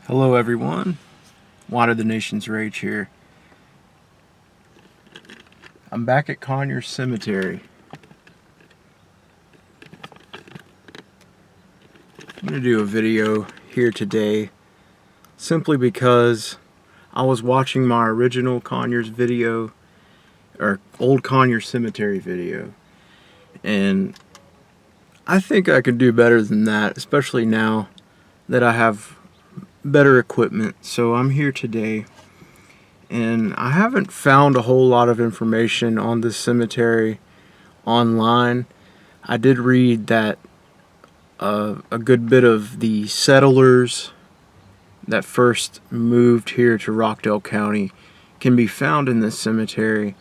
Hello everyone, Water the Nation's Rage here. I'm back at Conyers Cemetery. I'm going to do a video here today simply because I was watching my original Conyers video, or Old Conyers Cemetery video, and I think I could do better than that, especially now that I have better equipment. So I'm here today, and I haven't found a whole lot of information on this cemetery online. I did read that a good bit of the settlers that first moved here to Rockdale County can be found in this cemetery,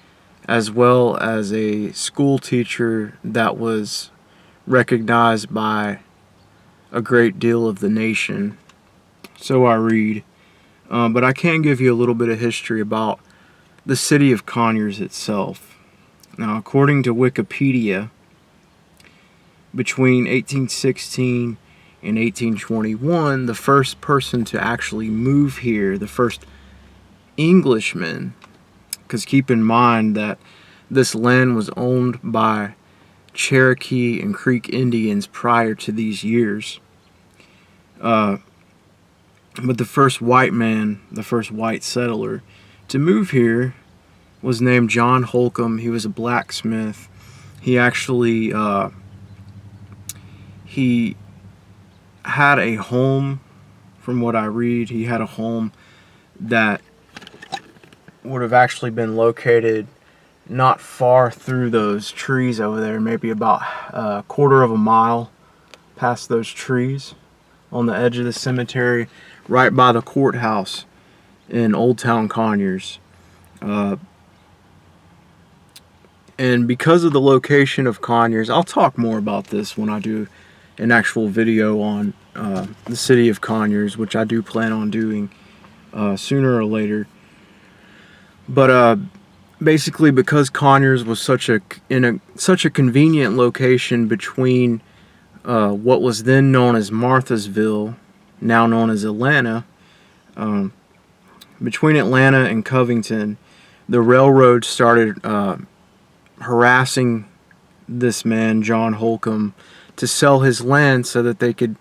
as well as a school teacher that was recognized by a great deal of the nation. So I read. But I can give you a little bit of history about the city of Conyers itself. Now, according to Wikipedia, between 1816 and 1821, the first person to actually move here, the first Englishman, because keep in mind that this land was owned by Cherokee and Creek Indians prior to these years. But the first white man, the first white settler to move here was named John Holcomb. He was a blacksmith. He actually he had a home, from what I read. He had a home that would have actually been located not far through those trees over there, maybe about a quarter of a mile past those trees on the edge of the cemetery, right by the courthouse in Old Towne Conyers. And because of the location of Conyers, I'll talk more about this when I do an actual video on the city of Conyers, which I do plan on doing sooner or later. But basically, because Conyers was such a convenient location between what was then known as Marthasville, now known as Atlanta, between Atlanta and Covington, the railroad started harassing this man, John Holcomb, to sell his land so that they could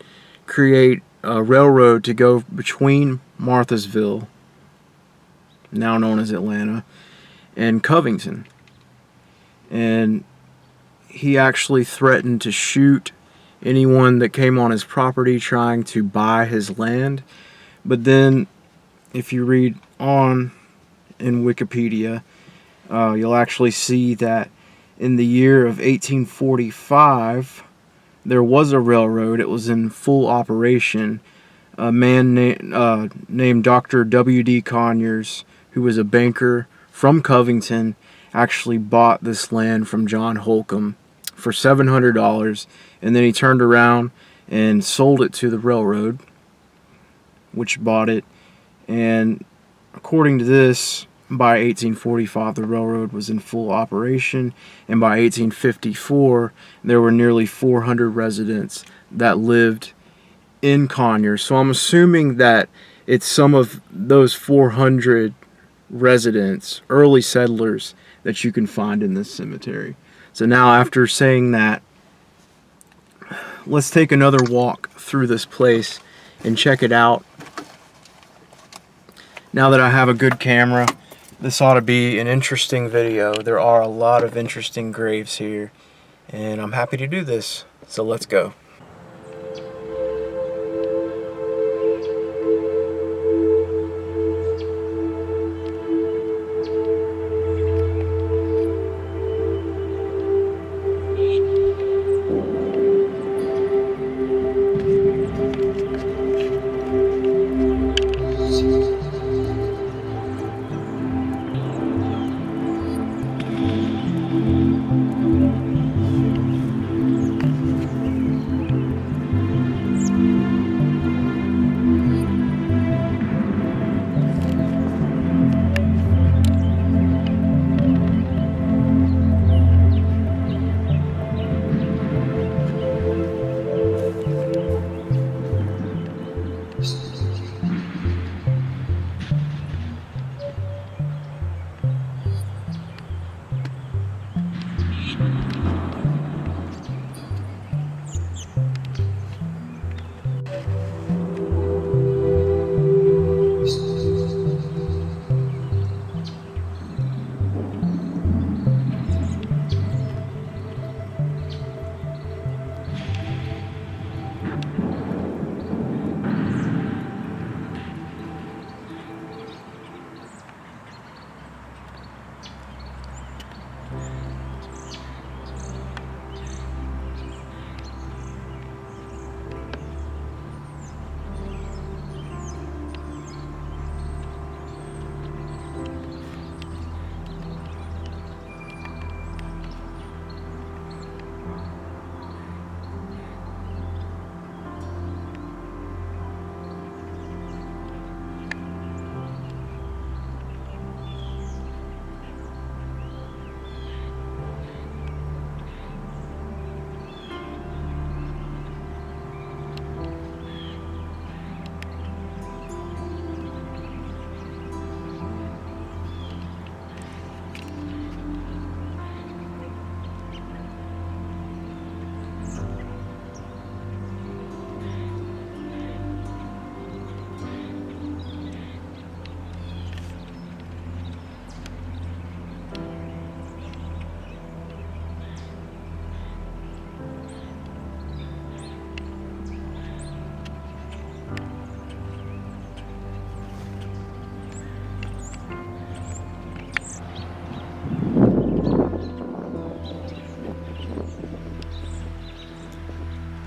create a railroad to go between Marthasville, now known as Atlanta, and Covington. And he actually threatened to shoot anyone that came on his property trying to buy his land. But then, if you read on in Wikipedia, you'll actually see that in the year of 1845, there was a railroad. It was in full operation. A man named Dr. W.D. Conyers, who was a banker from Covington, actually bought this land from John Holcomb for $700, and then he turned around and sold it to the railroad, which bought it. And according to this, by 1845 the railroad was in full operation, and by 1854 there were nearly 400 residents that lived in Conyers. So I'm assuming that it's some of those 400 residents, early settlers, that you can find in this cemetery. So now, after saying that, let's take another walk through this place and check it out. Now that I have a good camera, this ought to be an interesting video. There are a lot of interesting graves here, and I'm happy to do this. So let's go.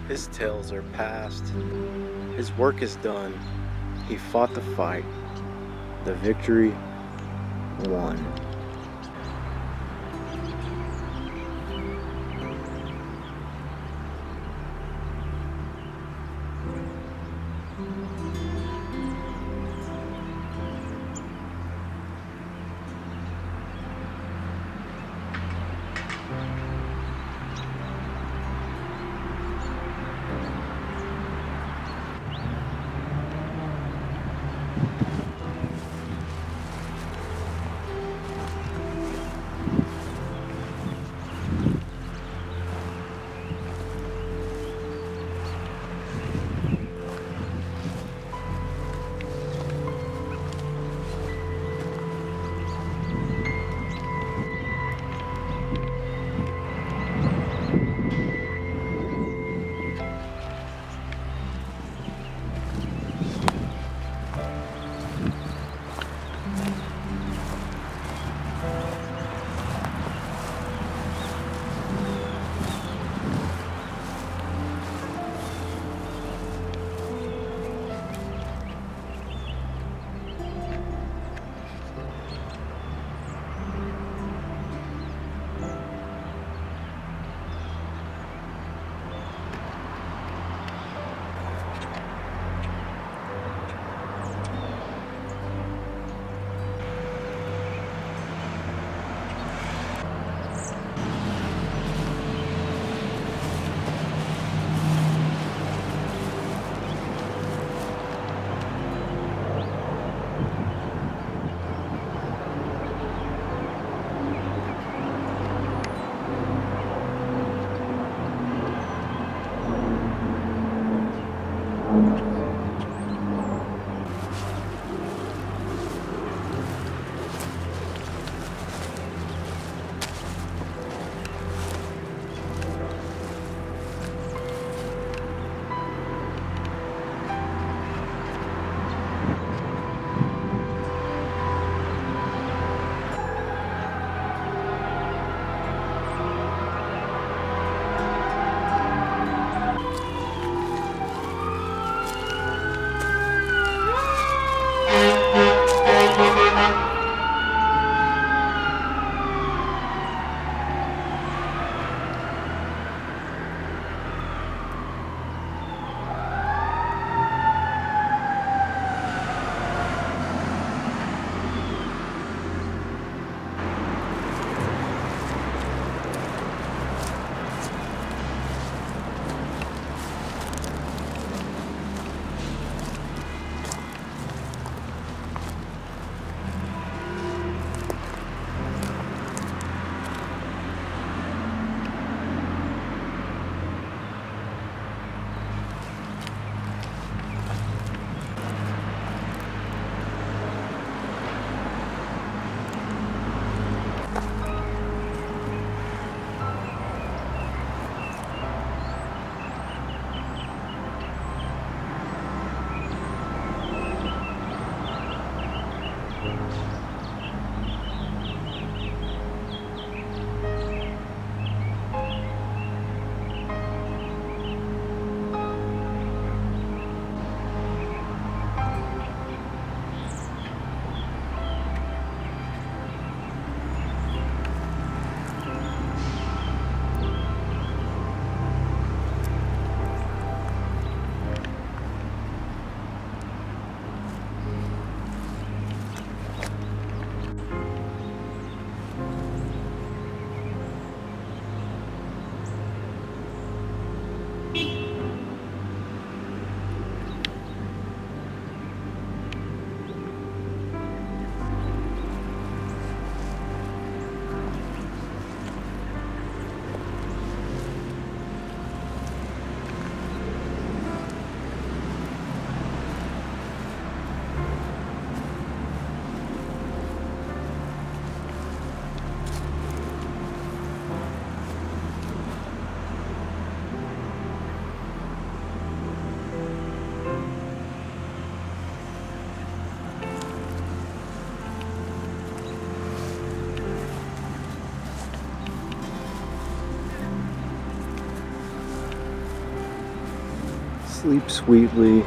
His tales are past. His work is done. He fought the fight. The victory won. Sleep sweetly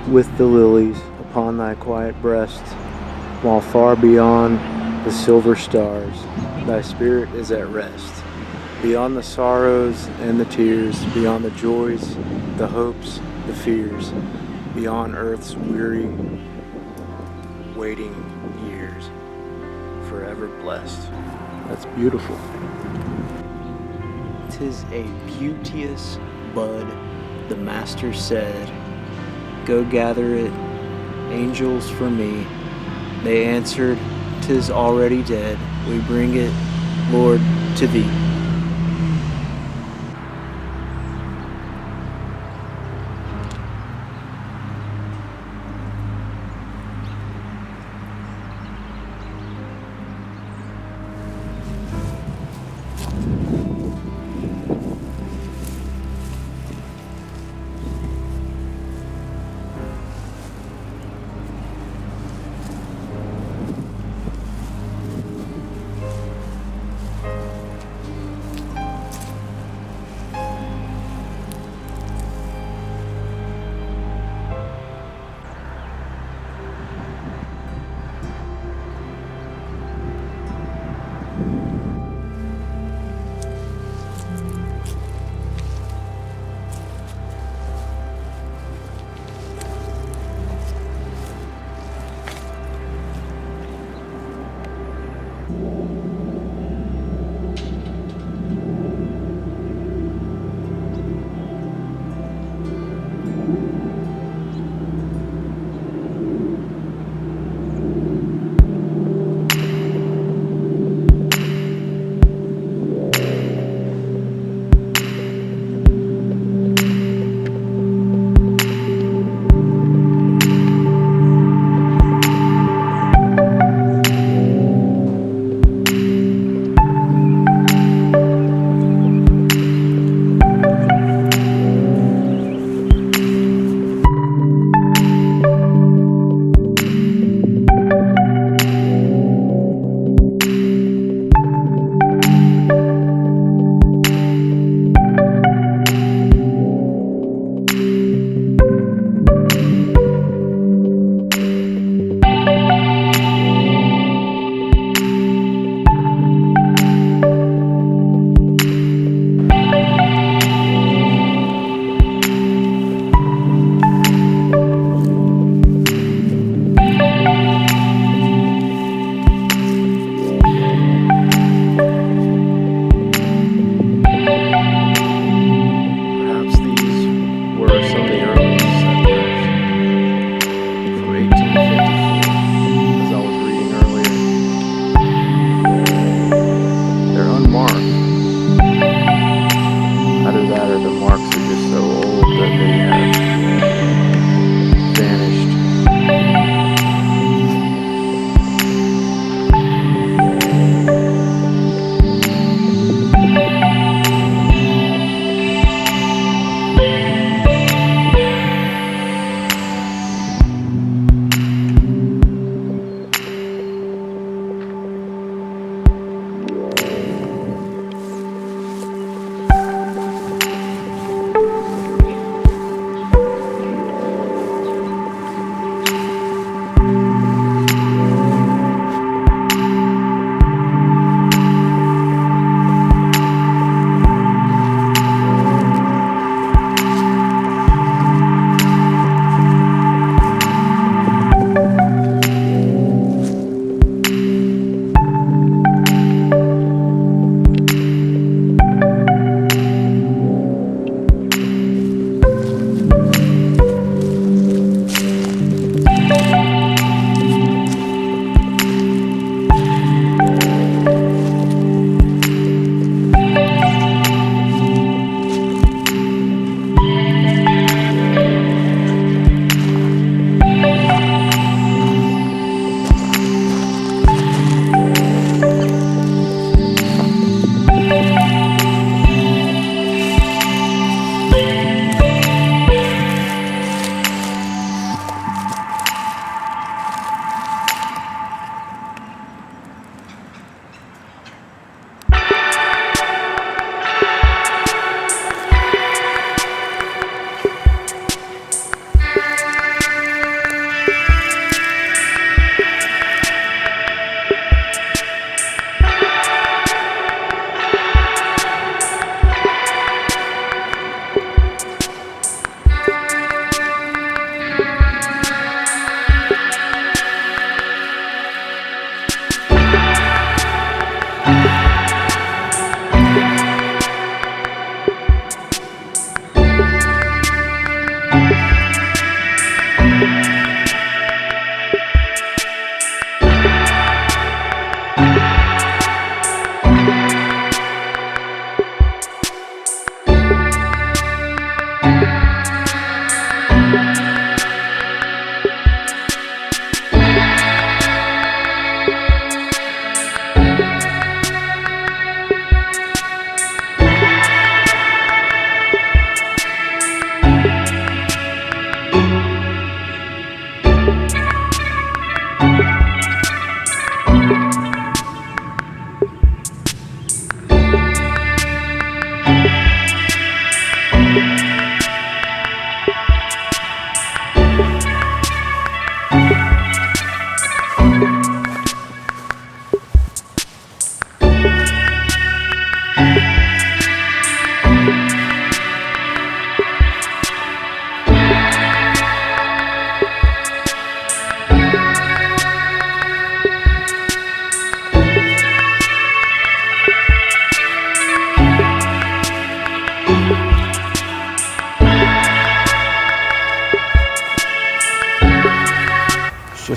with the lilies upon thy quiet breast, while far beyond the silver stars thy spirit is at rest. Beyond the sorrows and the tears, beyond the joys, the hopes, the fears, beyond earth's weary, waiting years, forever blessed. That's beautiful. 'Tis a beauteous bud, the master said, go gather it, angels, for me. They answered, 'tis already dead. We bring it, Lord, to thee.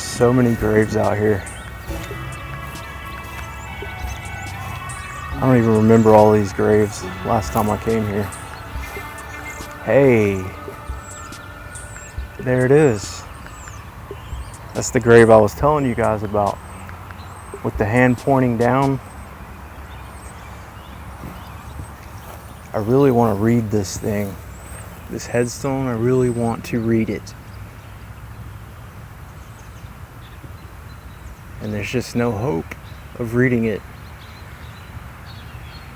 just so many graves out here. I don't even remember all these graves last time I came here. Hey, there it is. That's the grave I was telling you guys about, with the hand pointing down. I really want to read this thing, this headstone. I really want to read it. And there's just no hope of reading it.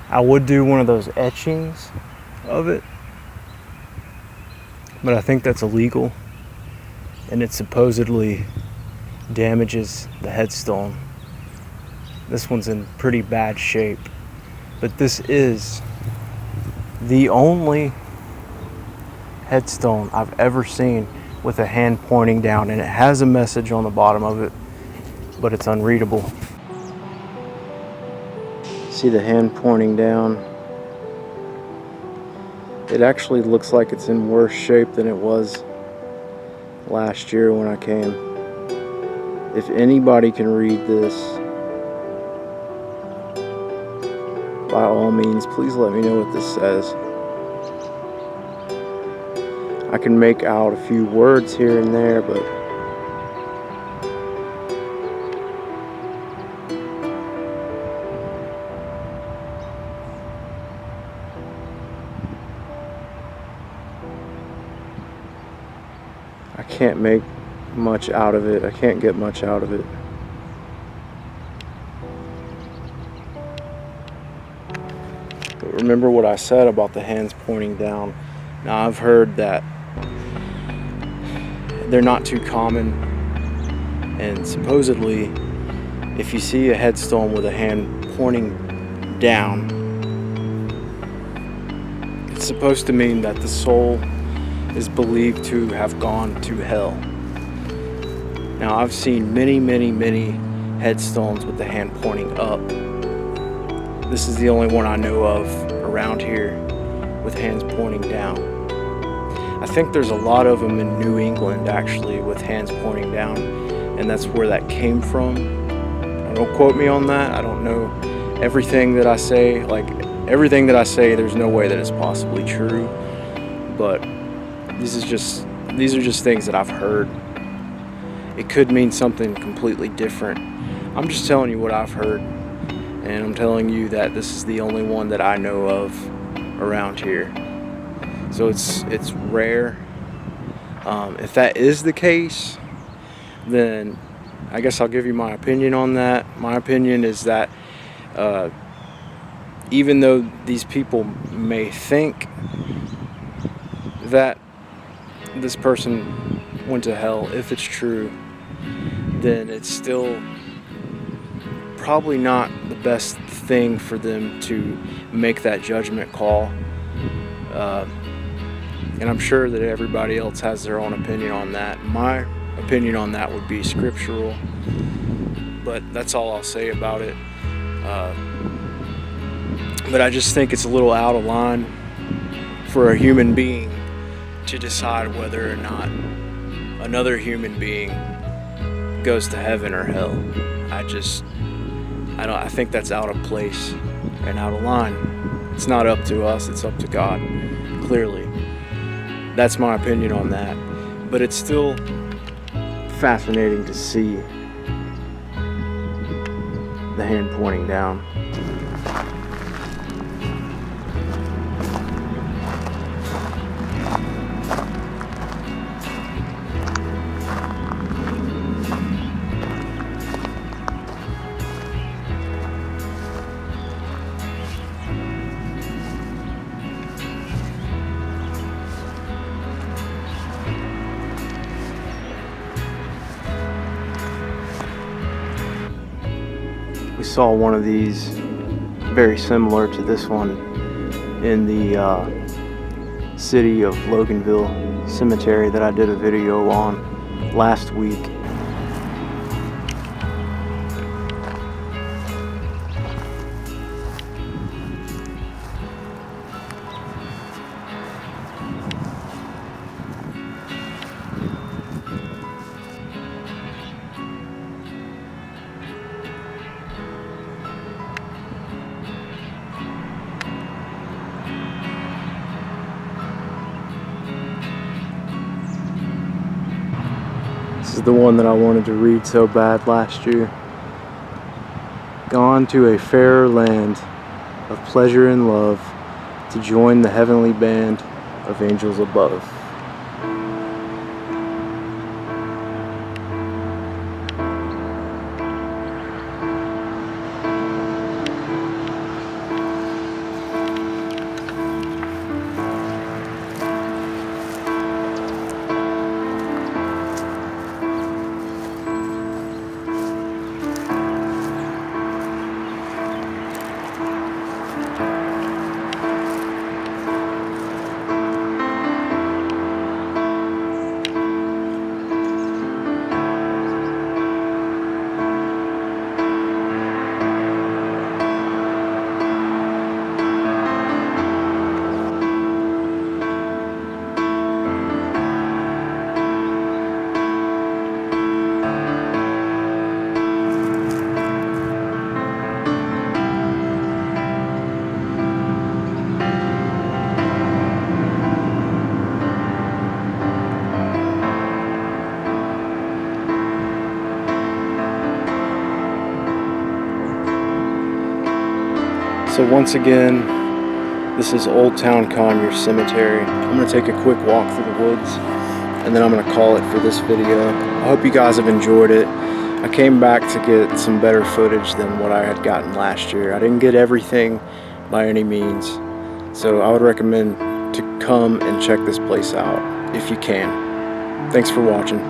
I would do one of those etchings of it, but I think that's illegal, and it supposedly damages the headstone. This one's in pretty bad shape, but this is the only headstone I've ever seen with a hand pointing down, and it has a message on the bottom of it, but it's unreadable. See the hand pointing down? It actually looks like it's in worse shape than it was last year when I came. If anybody can read this, by all means, please let me know what this says. I can make out a few words here and there, but I can't make much out of it. I can't get much out of it. But remember what I said about the hands pointing down. Now, I've heard that they're not too common, and supposedly if you see a headstone with a hand pointing down, it's supposed to mean that the soul is believed to have gone to hell. Now, I've seen many headstones with the hand pointing up. This is the only one I know of around here with hands pointing down. I think there's a lot of them in New England, actually, with hands pointing down, and that's where that came from. Don't quote me on that. I don't know everything that I say. Like, everything that I say, there's no way that it's possibly true, but these are just things that I've heard. It could mean something completely different. I'm just telling you what I've heard, and I'm telling you that this is the only one that I know of around here. So it's rare. If that is the case, then I guess I'll give you my opinion on that. My opinion is that even though these people may think that this person went to hell, if it's true, then it's still probably not the best thing for them to make that judgment call. And I'm sure that everybody else has their own opinion on that. My opinion on that would be scriptural, but that's all I'll say about it. But I just think it's a little out of line for a human being to decide whether or not another human being goes to heaven or hell. I think that's out of place and out of line. It's not up to us, it's up to God, clearly. That's my opinion on that. But it's still fascinating to see the hand pointing down. We saw one of these very similar to this one in the city of Loganville Cemetery that I did a video on last week. is the one that I wanted to read so bad last year. Gone to a fairer land of pleasure and love, to join the heavenly band of angels above. So once again, this is Old Towne Conyers Cemetery. I'm going to take a quick walk through the woods, and then I'm going to call it for this video. I hope you guys have enjoyed it. I came back to get some better footage than what I had gotten last year. I didn't get everything by any means, so I would recommend to come and check this place out if you can. Thanks for watching.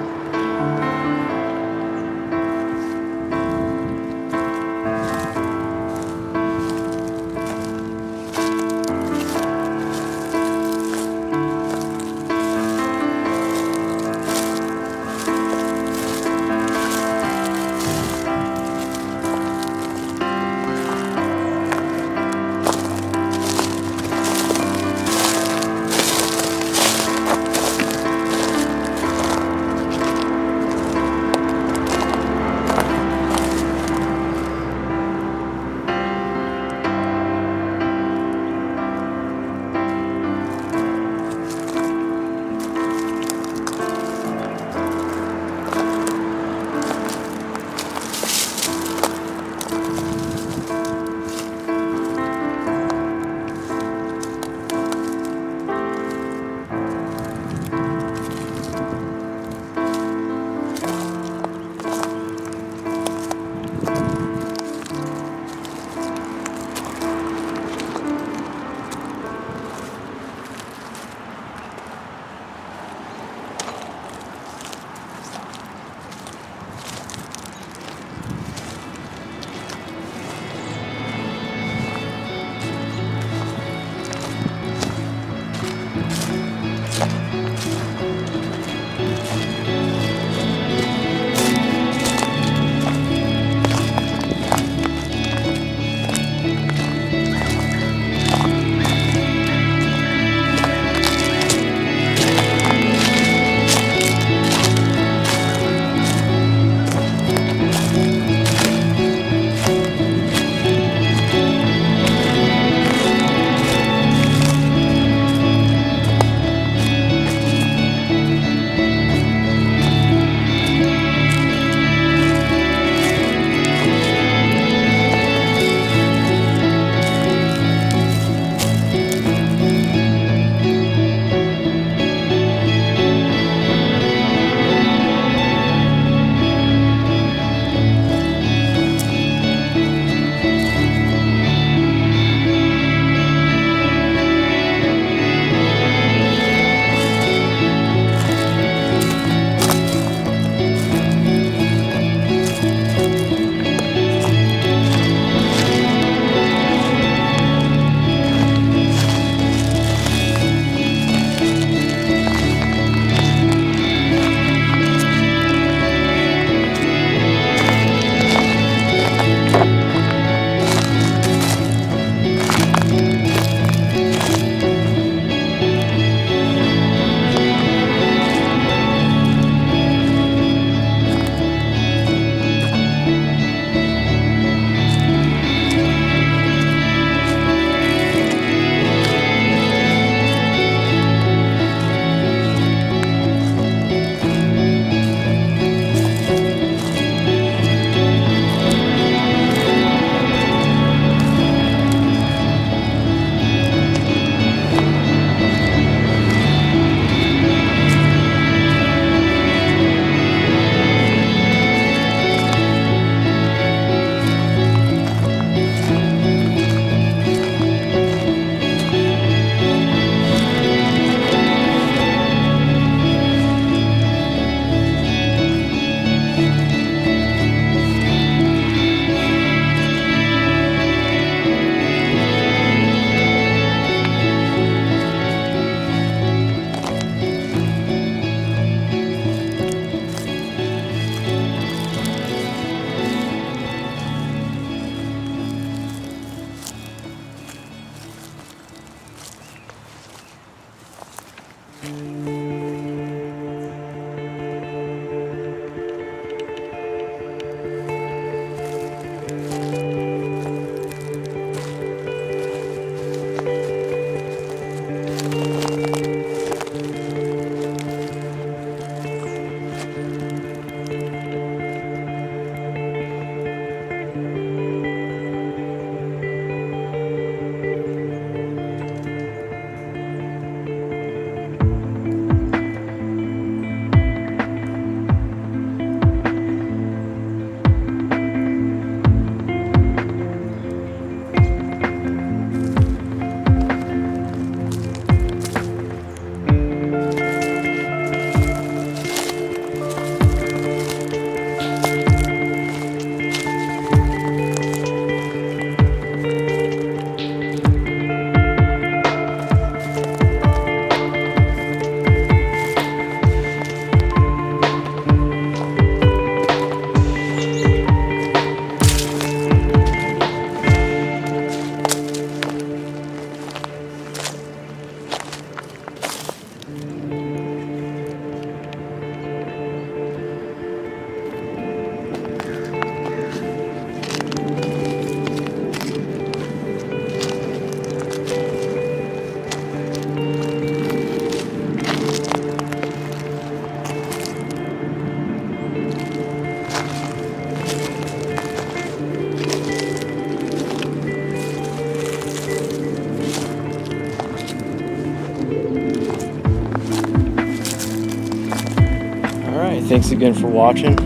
Alright, thanks again for watching.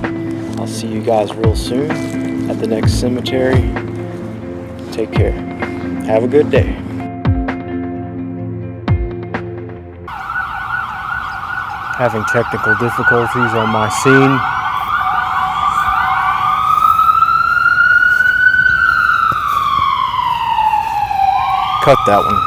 I'll see you guys real soon at the next cemetery. Take care. Have a good day. Having technical difficulties on my scene. Cut that one.